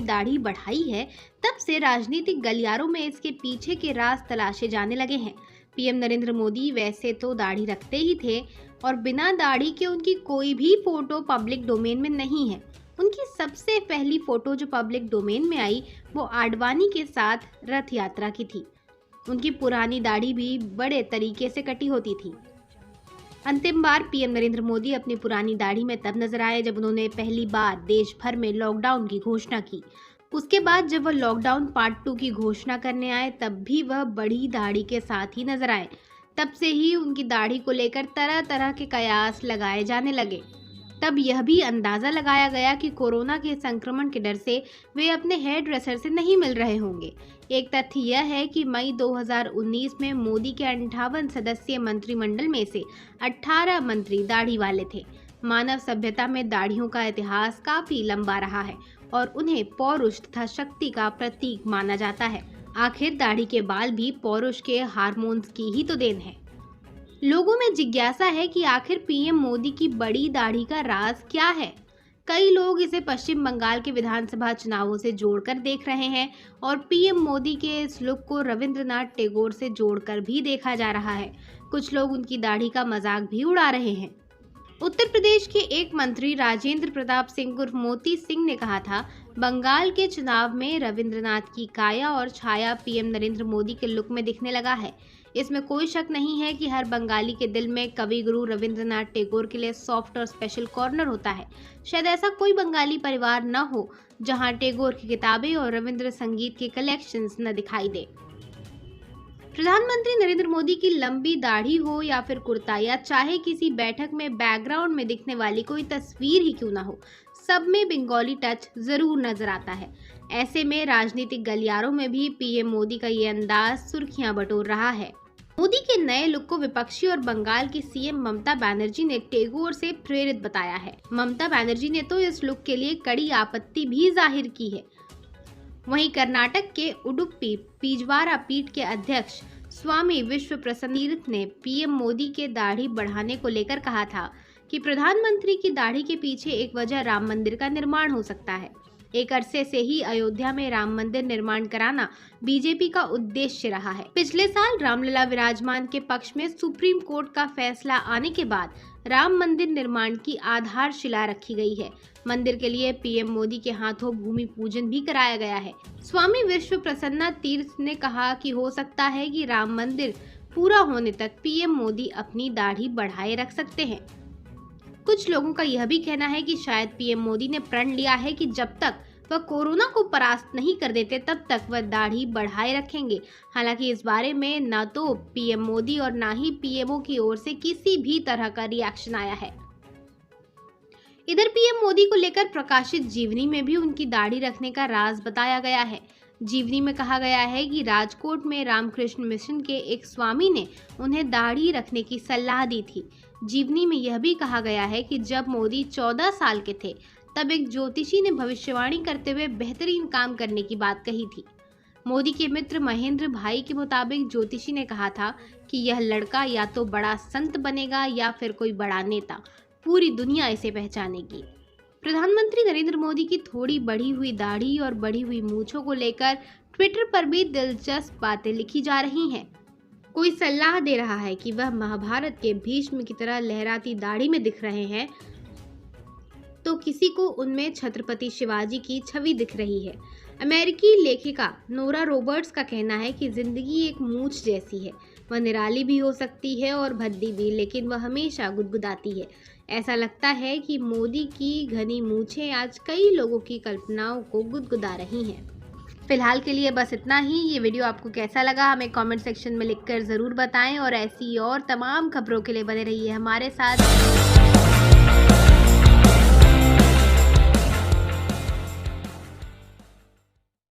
दाढ़ी बढ़ाई है, तब से राजनीतिक गलियारों में इसके पीछे के राज तलाशे जाने लगे हैं। पीएम नरेंद्र मोदी वैसे तो दाढ़ी रखते ही थे और बिना दाढ़ी के उनकी कोई भी फोटो पब्लिक डोमेन में नहीं है। उनकी सबसे पहली फोटो जो पब्लिक डोमेन में आई वो आडवाणी के साथ रथ यात्रा की थी। उनकी पुरानी दाढ़ी भी बड़े तरीके से कटी होती थी। अंतिम बार पीएम नरेंद्र मोदी अपनी पुरानी दाढ़ी में तब नजर आए जब उन्होंने पहली बार देश भर में लॉकडाउन की घोषणा की। उसके बाद जब वह लॉकडाउन पार्ट 2 की घोषणा करने आए तब भी वह बड़ी दाढ़ी के साथ ही नजर आए। तब से ही उनकी दाढ़ी को लेकर तरह तरह के कयास लगाए जाने लगे। तब यह भी अंदाजा लगाया गया कि कोरोना के संक्रमण के डर से वे अपने हेयर ड्रेसर से नहीं मिल रहे होंगे। एक तथ्य यह है कि मई 2019 में मोदी के 58 सदस्यीय मंत्रिमंडल में से 18 मंत्री दाढ़ी वाले थे। मानव सभ्यता में दाढ़ियों का इतिहास काफी लंबा रहा है और उन्हें पौरुष तथा शक्ति का प्रतीक माना जाता है। आखिर दाढ़ी के बाल भी पौरुष के हार्मोन्स की ही तो देन है। लोगों में जिज्ञासा है कि आखिर पीएम मोदी की बड़ी दाढ़ी का राज क्या है। कई लोग इसे पश्चिम बंगाल के विधानसभा चुनावों से जोड़कर देख रहे हैं और पीएम मोदी के इस लुक को रविंद्रनाथ टैगोर से जोड़कर भी देखा जा रहा है। कुछ लोग उनकी दाढ़ी का मजाक भी उड़ा रहे हैं। उत्तर प्रदेश के एक मंत्री राजेंद्र प्रताप सिंह उर्फ मोती सिंह ने कहा था, बंगाल के चुनाव में रविंद्रनाथ की काया और छाया पीएम नरेंद्र मोदी के लुक में दिखने लगा है। इसमें कोई शक नहीं है कि हर बंगाली के दिल में कवि गुरु रविंद्रनाथ टैगोर के लिए सॉफ्ट और स्पेशल कॉर्नर होता है। शायद ऐसा कोई बंगाली परिवार न हो जहां टैगोर की किताबें और रविंद्र संगीत के कलेक्शंस न दिखाई दे। प्रधानमंत्री नरेंद्र मोदी की लंबी दाढ़ी हो या फिर कुर्ता या चाहे किसी बैठक में बैकग्राउंड में दिखने वाली कोई तस्वीर ही क्यों ना हो, सब में बंगाली टच जरूर नजर आता है। ऐसे में राजनीतिक गलियारों में भी पीएम मोदी का ये अंदाज सुर्खियां बटोर रहा है। मोदी के नए लुक को विपक्षी और बंगाल की सीएम ममता बनर्जी ने टैगोर से प्रेरित बताया है। ममता बनर्जी ने तो इस लुक के लिए कड़ी आपत्ति भी जाहिर की है। वहीं कर्नाटक के उडुपी पीजवारा पीठ के अध्यक्ष स्वामी विश्व प्रसन्न तीर्थ ने पीएम मोदी के दाढ़ी बढ़ाने को लेकर कहा था कि प्रधानमंत्री की दाढ़ी के पीछे एक वजह राम मंदिर का निर्माण हो सकता है। एक अरसे से ही अयोध्या में राम मंदिर निर्माण कराना बीजेपी का उद्देश्य रहा है। पिछले साल रामलला विराजमान के पक्ष में सुप्रीम कोर्ट का फैसला आने के बाद राम मंदिर निर्माण की आधारशिला रखी गई है। मंदिर के लिए पीएम मोदी के हाथों भूमि पूजन भी कराया गया है। स्वामी विश्व प्रसन्ना तीर्थ ने कहा कि हो सकता है कि राम मंदिर पूरा होने तक पीएम मोदी अपनी दाढ़ी बढ़ाए रख सकते हैं। कुछ लोगों का यह भी कहना है कि शायद पीएम मोदी ने प्रण लिया है कि जब तक वह कोरोना को परास्त नहीं कर देते तब तक वह दाढ़ी बढ़ाए रखेंगे। हालांकि इस बारे में न तो पीएम मोदी और न ही पीएमओ की ओर से किसी भी तरह का रिएक्शन आया है। इधर पीएम मोदी को लेकर प्रकाशित जीवनी में भी उनकी दाढ़ी रखने का राज बताया गया है। जीवनी में कहा गया है कि राजकोट में रामकृष्ण मिशन के एक स्वामी ने उन्हें दाढ़ी रखने की सलाह दी थी। जीवनी में यह भी कहा गया है कि जब मोदी 14 साल के थे तब एक ज्योतिषी ने भविष्यवाणी करते हुए बेहतरीन काम करने की बात कही थी। मोदी के मित्र महेंद्र भाई के मुताबिक ज्योतिषी ने कहा था कि यह लड़का या तो बड़ा संत बनेगा या फिर कोई बड़ा नेता, पूरी दुनिया इसे पहचानेगी। प्रधानमंत्री नरेंद्र मोदी की थोड़ी बढ़ी हुई दाढ़ी और बढ़ी हुई मूंछों को लेकर ट्विटर पर भी दिलचस्प बातें लिखी जा रही हैं। कोई सलाह दे रहा है कि वह महाभारत के भीष्म की तरह लहराती दाढ़ी में दिख रहे हैं, तो किसी को उनमें छत्रपति शिवाजी की छवि दिख रही है। अमेरिकी लेखिका नोरा रॉबर्ट्स का कहना है कि जिंदगी एक मूंछ जैसी है, वह निराली भी हो सकती है और भद्दी भी, लेकिन वह हमेशा गुदगुदाती है। ऐसा लगता है कि मोदी की घनी मूंछें आज कई लोगों की कल्पनाओं को गुदगुदा रही हैं। फिलहाल के लिए बस इतना ही। ये वीडियो आपको कैसा लगा हमें कमेंट सेक्शन में लिखकर ज़रूर बताएं और ऐसी और तमाम खबरों के लिए बने रहिए हमारे साथ।